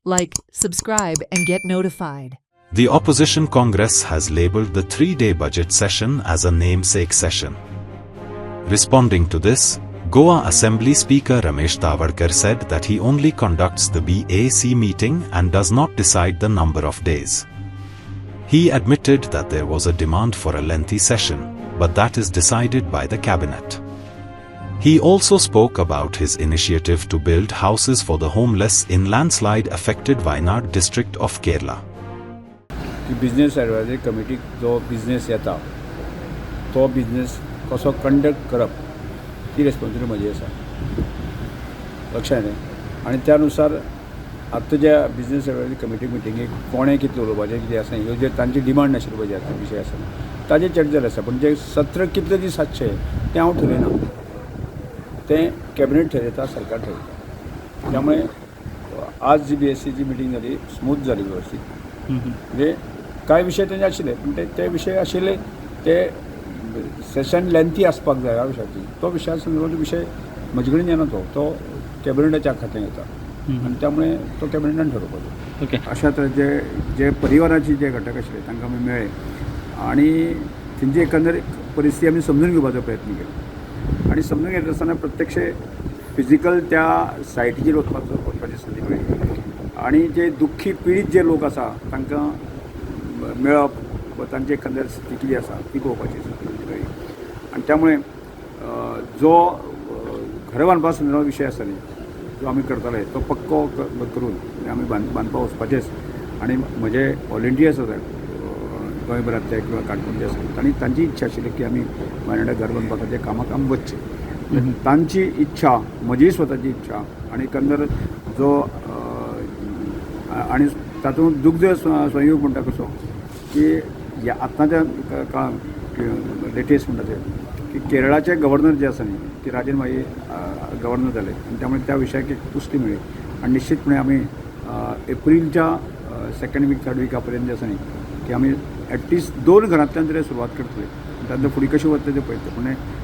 Like, subscribe, and get notified. The Opposition Congress has labelled the three-day budget session as a namesake session. Responding to this, Goa Assembly Speaker Ramesh Tavadkar said that he only conducts the BAC meeting and does not decide the number of days. He admitted that there was a demand for a lengthy session, but that is decided by the cabinet. He also spoke about his initiative to build houses for the homeless in landslide-affected Wayanad district of Kerala. Business advisory कमिटीक जो business येता तो business कसो conduct करप ती responsibility म्हजी आसा लक्षात न्ही आनी त्यानुसार आतां ज्या बिझनेस एडवायझरी कमिटी मिटिंगेक कोणें कितलें उलोवपाचें कितें आसा ह्यो जे तांची डिमांड नाशिल्ली पळय आतां विशय आसा ताजेर चर्चा जाली आसा पूण जे सत्र कितले दीस आसचे तें हांव ठरयना तें कॅबिनेट ठरयता सरकार ठरयता त्यामुळे आज जी BSCची मिटींग जाली स्मूथ जाली व्यवस्थित म्हणजे कांय विशय तेजे आशिल्ले पूण ते विशय आशिल्ले ते सेशन लेंथी आसपाक जाय ह्या विशयाची तो विशया संदर्भात विशय म्हजे कडेन येना तो कॅबिनेटाच्या खात्यान येता आनी त्यामुळे तो कॅबिनेटान ठरवपाचो ओके अशा तरेचे जे परिवाराचे जे घटक आशिल्ले तांकां आमी मेळ्ळे आनी तेंची एकंदर परिस्थिती आमी समजून घेवपाचो प्रयत्न केलो आनी समजून घेता आसतना प्रत्यक्ष फिजिकल त्या सायटीचेर वचपाची संदी मेळ्ळी आनी जे दुख्खी पिडीत जे लोक आसा तांकां मेळप वा तांची एकंदर स्थिती कितें आसा ती पळोवपाची संदी मेळ्ळी आनी त्यामुळे जो घरां बांदपा संदर्भात विशय आसा न्ही जो आमी करताले तो पक्को करून आमी बांदपा वचपाचेच आनी म्हजे वॉलंटियर्स आसात गोंयभरांतले किंवा काणकोणचे आसात तांणी तांची इच्छा आशिल्ली की आमी वायनाडा घर बांदपा खातीर कामाक आमी वचचें तांची इच्छा म्हजी स्वताची इच्छा आनी एकंदर जो आनी तातूंत दुग्ध संयोग म्हणटा कसो की ह्या आतांच्या काळांत लेटेस्ट म्हणटा ते की केरळाचे गव्हर्नर जे आसा न्ही की राजन माई गव्हर्नर जाले आनी त्यामुळे त्या विशयाक एक पुष्टी मेळ्ळी आनी निश्चितपणे आमी एप्रिलच्या सेकंड वीक थर्ड विका पर्यंत जे आसा न्ही की आमी एटलिस्ट 2 घरांतल्यान तरी सुरवात करतले त्यानंतर फुडें कशी वतले ते पळयतले पूण